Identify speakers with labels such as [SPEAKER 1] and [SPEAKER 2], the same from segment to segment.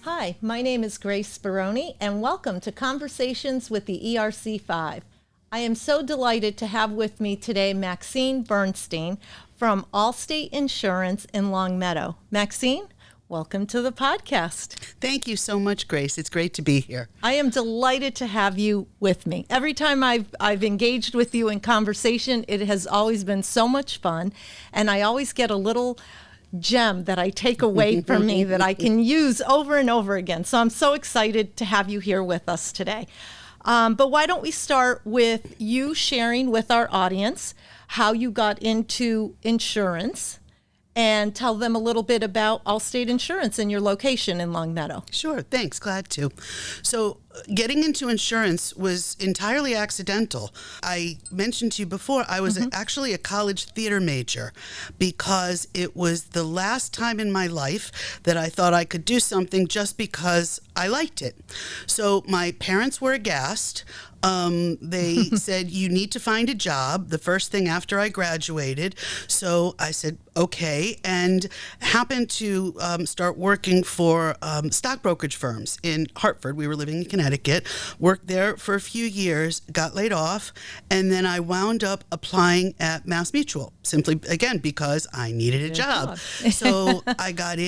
[SPEAKER 1] Hi, my name is Grace Baroni, and welcome to Conversations with the ERC5. I am so delighted to have with me today Maxine Bernstein from Allstate Insurance in Longmeadow. Maxine, welcome to the podcast.
[SPEAKER 2] Thank you so much, Grace. It's great to be here.
[SPEAKER 1] I am delighted to have you with me. Every time I've engaged with you in conversation, it has always been so much fun, and I always get a little gem that I take away from me that I can use over and over again. So I'm so excited to have you here with us today. But why don't we start with you sharing with our audience how you got into insurance and tell them a little bit about Allstate Insurance and your location in Longmeadow.
[SPEAKER 2] Sure, thanks, glad to. So getting into insurance was entirely accidental. I mentioned to you before, I was actually a college theater major because it was the last time in my life that I thought I could do something just because I liked it. So my parents were aghast. They said, you need to find a job the first thing after I graduated. So I said, okay, and happened to start working for stock brokerage firms in Hartford. We were living in Connecticut, worked there for a few years, got laid off, and then I wound up applying at Mass Mutual, simply, again, because I needed a job. So I got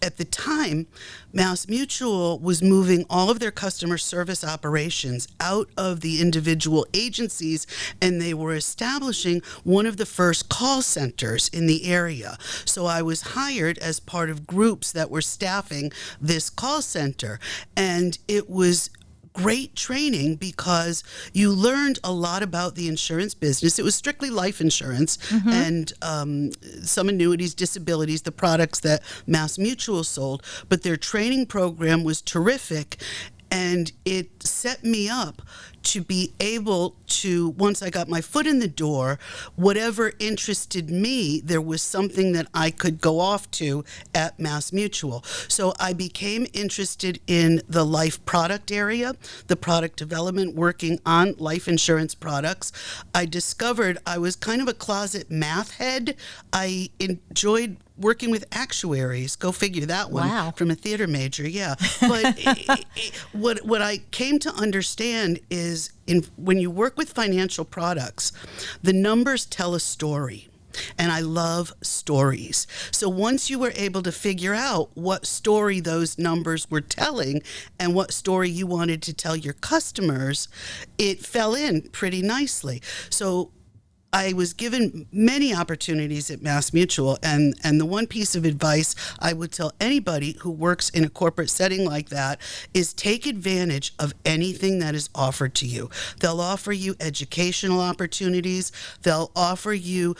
[SPEAKER 2] at the time, Mass Mutual was moving all of their customer service operations out of the individual agencies, and they were establishing one of the first call centers in the area. So I was hired as part of groups that were staffing this call center, and it was great training because you learned a lot about the insurance business. It was strictly life insurance and some annuities, disabilities, the products that Mass Mutual sold, but their training program was terrific, and it set me up to be able to, once I got my foot in the door, whatever interested me, there was something that I could go off to at Mass Mutual. So I became interested in the life product area, the product development, working on life insurance products. I discovered I was kind of a closet math head. I enjoyed working with actuaries. Go figure that one.
[SPEAKER 1] Wow.
[SPEAKER 2] From a theater major, yeah. But what I came to understand is when you work with financial products, the numbers tell a story. And I love stories. So once you were able to figure out what story those numbers were telling and what story you wanted to tell your customers, it fell in pretty nicely. So I was given many opportunities at Mass Mutual, and the one piece of advice I would tell anybody who works in a corporate setting like that is take advantage of anything that is offered to you. They'll offer you educational opportunities. They'll offer you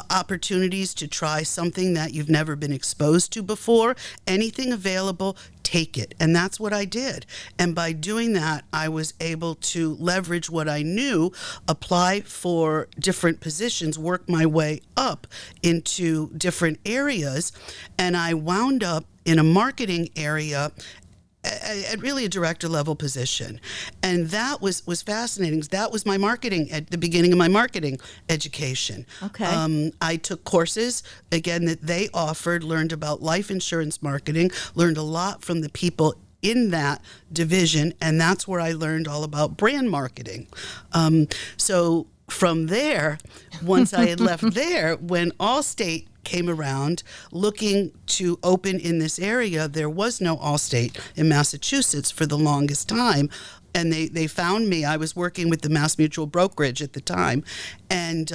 [SPEAKER 2] opportunities to try something that you've never been exposed to before. Anything available, take it. And that's what I did. And by doing that, I was able to leverage what I knew, apply for different positions, work my way up into different areas. And I wound up in a marketing area at really a director level position. And that was fascinating. That was my marketing, at the beginning of my marketing education.
[SPEAKER 1] Okay.
[SPEAKER 2] I took courses, again, that they offered, learned about life insurance marketing, learned a lot from the people in that division, and that's where I learned all about brand marketing. So from there, once I had left there, when Allstate came around looking to open in this area, there was no Allstate in Massachusetts for the longest time. And they found me. I was working with the Mass Mutual brokerage at the time. And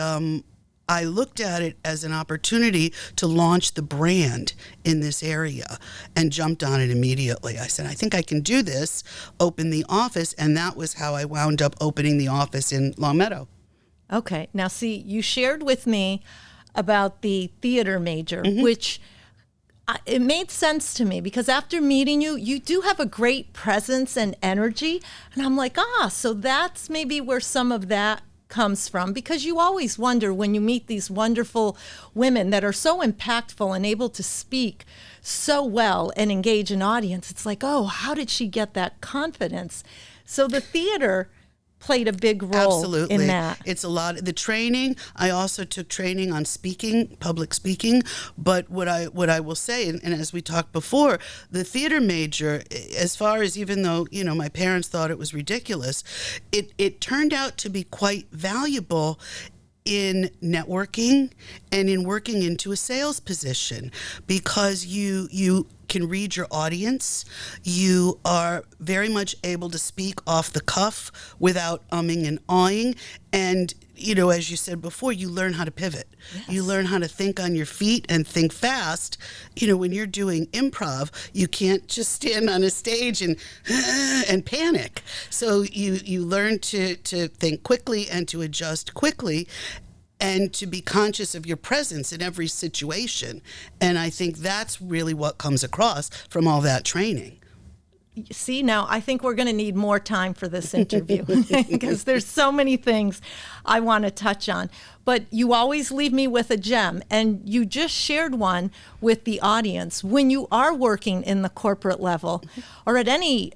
[SPEAKER 2] I looked at it as an opportunity to launch the brand in this area and jumped on it immediately. I said, I think I can do this, open the office. And that was how I wound up opening the office in Longmeadow.
[SPEAKER 1] Okay. Now, see, you shared with me about the theater major, which it made sense to me because after meeting you, you do have a great presence and energy. And I'm like, so that's maybe where some of that comes from, because you always wonder when you meet these wonderful women that are so impactful and able to speak so well and engage an audience. It's like, how did she get that confidence? So the theater played a big role
[SPEAKER 2] Absolutely.
[SPEAKER 1] in that.
[SPEAKER 2] It's a lot. The training, I also took training on speaking, public speaking. But what I will say, and as we talked before, the theater major, as far as, even though, my parents thought it was ridiculous, it turned out to be quite valuable in networking and in working into a sales position, because you can read your audience. You are very much able to speak off the cuff without umming and ahhing. And, as you said before, you learn how to pivot. Yes. You learn how to think on your feet and think fast. When you're doing improv, you can't just stand on a stage and panic. So you learn to think quickly and to adjust quickly, and to be conscious of your presence in every situation. And I think that's really what comes across from all that training.
[SPEAKER 1] See, now I think we're going to need more time for this interview because there's so many things I want to touch on. But you always leave me with a gem, and you just shared one with the audience. When you are working in the corporate level or at any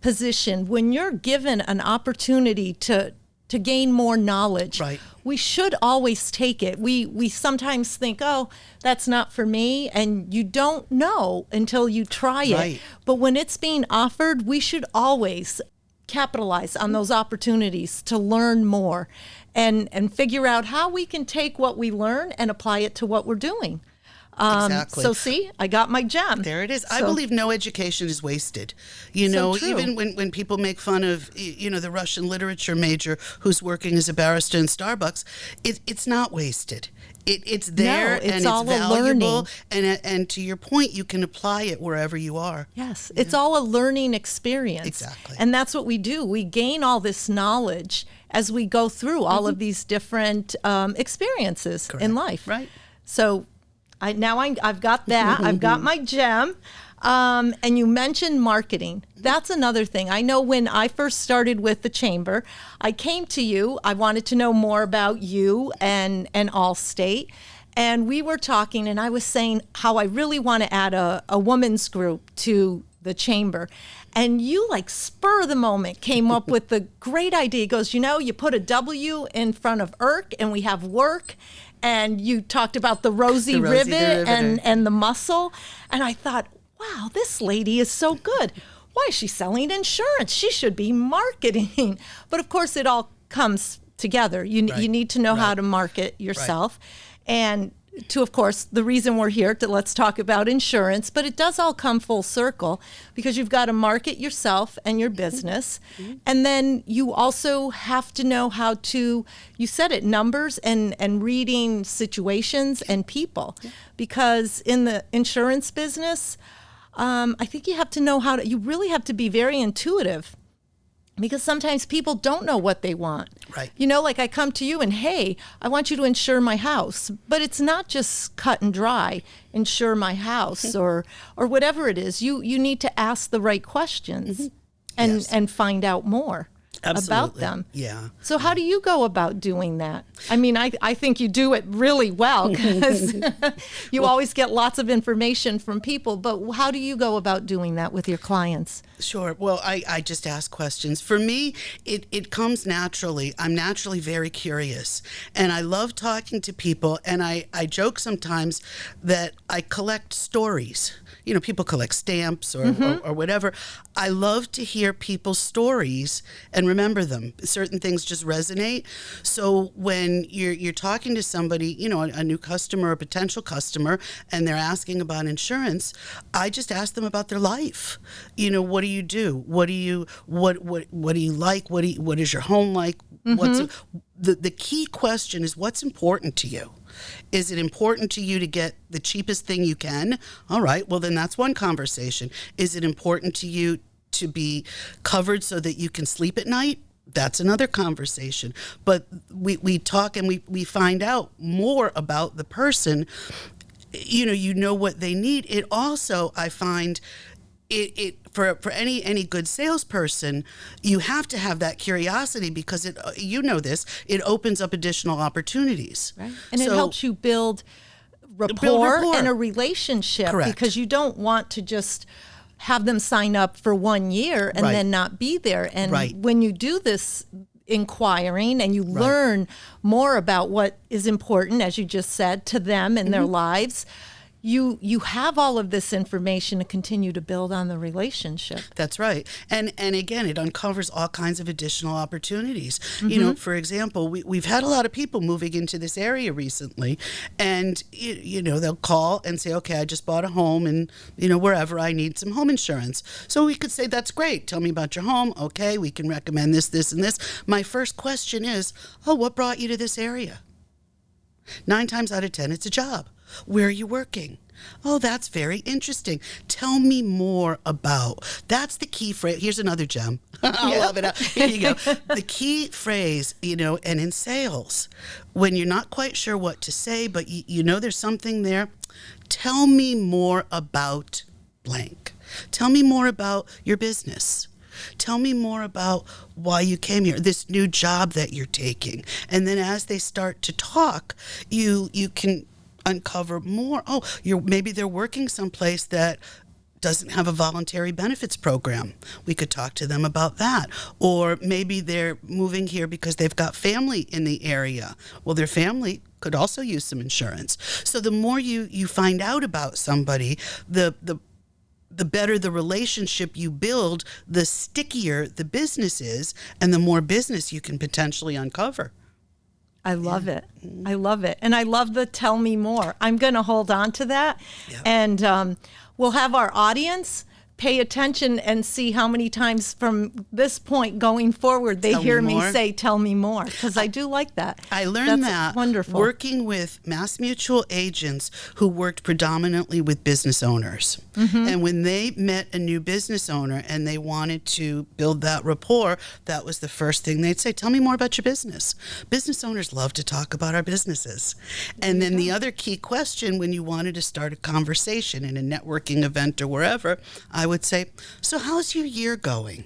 [SPEAKER 1] position, when you're given an opportunity to gain more knowledge,
[SPEAKER 2] right,
[SPEAKER 1] we should always take it. We sometimes think, oh, that's not for me, and you don't know until you try it.
[SPEAKER 2] Right.
[SPEAKER 1] But when it's being offered, we should always capitalize on those opportunities to learn more and figure out how we can take what we learn and apply it to what we're doing.
[SPEAKER 2] Exactly.
[SPEAKER 1] So see, I got my gem.
[SPEAKER 2] There it is. I believe no education is wasted. Even when people make fun of, the Russian literature major who's working as a barrister in Starbucks, it's not wasted. It's there, and it's
[SPEAKER 1] all
[SPEAKER 2] valuable. And to your point, you can apply it wherever you are.
[SPEAKER 1] Yes, it's all a learning experience.
[SPEAKER 2] Exactly.
[SPEAKER 1] And that's what we do. We gain all this knowledge as we go through all of these different experiences in life.
[SPEAKER 2] Right.
[SPEAKER 1] So I've got that. I've got my gem. And you mentioned marketing. That's another thing. I know when I first started with the chamber, I came to you. I wanted to know more about you and Allstate. And we were talking, and I was saying how I really want to add a women's group to the chamber. And you, like, spur of the moment, came up with the great idea. He goes, you put a W in front of ERC, and we have work. And you talked about the Rosie rivet and the muscle. And I thought, wow, this lady is so good. Why is she selling insurance? She should be marketing. But of course, it all comes together. You need to know how to market yourself. Right. And of course, the reason we're here, let's talk about insurance, but it does all come full circle because you've got to market yourself and your business. Mm-hmm. And then you also have to know how to, you said it, numbers and reading situations and people. Yeah. Because in the insurance business, I think you have to know you really have to be very intuitive. Because sometimes people don't know what they want.
[SPEAKER 2] Right.
[SPEAKER 1] Like I come to you and, hey, I want you to insure my house. But it's not just cut and dry, insure my house or whatever it is. You need to ask the right questions and find out more.
[SPEAKER 2] Absolutely.
[SPEAKER 1] About them.
[SPEAKER 2] Yeah.
[SPEAKER 1] So how do you go about doing that? I mean, I think you do it really well because you always get lots of information from people, but how do you go about doing that with your clients?
[SPEAKER 2] Sure. Well, I just ask questions. For me, it comes naturally. I'm naturally very curious, and I love talking to people, and I joke sometimes that I collect stories. People collect stamps or whatever. I love to hear people's stories and remember them. Certain things just resonate. So when you're talking to somebody, a new customer, a potential customer, and they're asking about insurance, I just ask them about their life. What do you do? What do you like? What is your home like? Mm-hmm. The key question is, what's important to you? Is it important to you to get the cheapest thing you can? All right, well, then that's one conversation. Is it important to you to be covered so that you can sleep at night? That's another conversation. But we talk and we find out more about the person. You know what they need. It also, I find, for any good salesperson, you have to have that curiosity because it opens up additional opportunities.
[SPEAKER 1] Right. And it helps you build rapport and a relationship.
[SPEAKER 2] Correct.
[SPEAKER 1] Because you don't want to just have them sign up for 1 year and then not be there. And when you do this, inquiring and you learn more about what is important, as you just said, to them and their lives, you have all of this information to continue to build on the relationship.
[SPEAKER 2] That's right. And again, it uncovers all kinds of additional opportunities. You know, for example, we've had a lot of people moving into this area recently, and, you know, they'll call and say, okay, I just bought a home and, you know, wherever I need some home insurance. So we could say, that's great. Tell me about your home. Okay, we can recommend this, this, and this. My first question is, oh, what brought you to this area? 9 times out of 10, it's a job. Where are you working? Oh, that's very interesting. Tell me more about. That's the key phrase. Here's another gem. I love it. Here you go. The key phrase, you know, and in sales, when you're not quite sure what to say, but you know there's something there, tell me more about blank. Tell me more about your business. Tell me more about why you came here, this new job that you're taking. And then as they start to talk, you can uncover more. Oh, maybe they're working someplace that doesn't have a voluntary benefits program. We could talk to them about that. Or maybe they're moving here because they've got family in the area. Well, their family could also use some insurance. So the more you find out about somebody, the better the relationship you build, the stickier the business is, and the more business you can potentially uncover.
[SPEAKER 1] I love it. I love it. And I love the tell me more. I'm going to hold on to that. Yeah. And we'll have our audience pay attention and see how many times from this point going forward they hear me say, tell me more, because I do like that.
[SPEAKER 2] I learned that
[SPEAKER 1] wonderful.
[SPEAKER 2] Working with Mass Mutual agents who worked predominantly with business owners. And when they met a new business owner and they wanted to build that rapport, that was the first thing they'd say, tell me more about your business. Business owners love to talk about our businesses. And then the other key question when you wanted to start a conversation in a networking event or wherever, I would say, so how's your year going?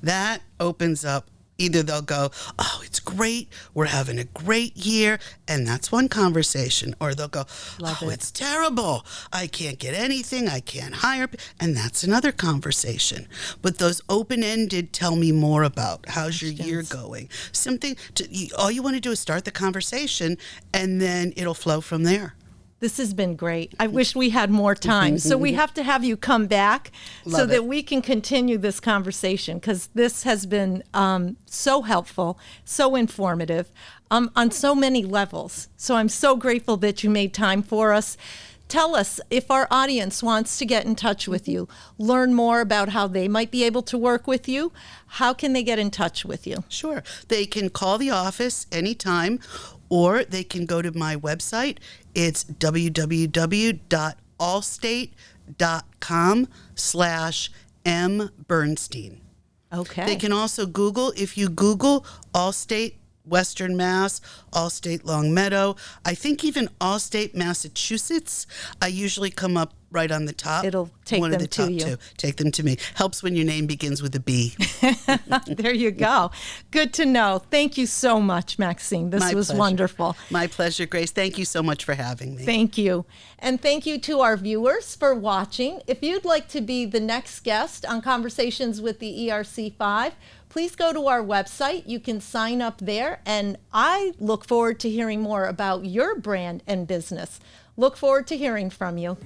[SPEAKER 2] That opens up. Either they'll go, oh, it's great, we're having a great year, and that's one conversation. Or they'll go, it's terrible, I can't get anything, I can't hire, and that's another conversation. But those open-ended, tell me more about, how's your year going? Something, all you want to do is start the conversation, and then it'll flow from there.
[SPEAKER 1] This has been great. I wish we had more time. So we have to have you come back so that we can continue this conversation, because this has been so helpful, so informative on so many levels. So I'm so grateful that you made time for us. Tell us, if our audience wants to get in touch with you, learn more about how they might be able to work with you, how can they get in touch with you?
[SPEAKER 2] Sure. They can call the office anytime, or they can go to my website. It's www.allstate.com/mbernstein.
[SPEAKER 1] Okay.
[SPEAKER 2] They can also Google, if you Google Allstate Western Mass, Allstate Long Meadow, I think even Allstate Massachusetts, I usually come up right on the top.
[SPEAKER 1] It'll take
[SPEAKER 2] one
[SPEAKER 1] them
[SPEAKER 2] of the
[SPEAKER 1] to
[SPEAKER 2] top
[SPEAKER 1] you.
[SPEAKER 2] Two. Take them to me. Helps when your name begins with a B.
[SPEAKER 1] There you go. Good to know. Thank you so much, Maxine. This was wonderful.
[SPEAKER 2] My pleasure, Grace. Thank you so much for having me.
[SPEAKER 1] Thank you. And thank you to our viewers for watching. If you'd like to be the next guest on Conversations with the ERC5, please go to our website. You can sign up there, and I look forward to hearing more about your brand and business. Look forward to hearing from you.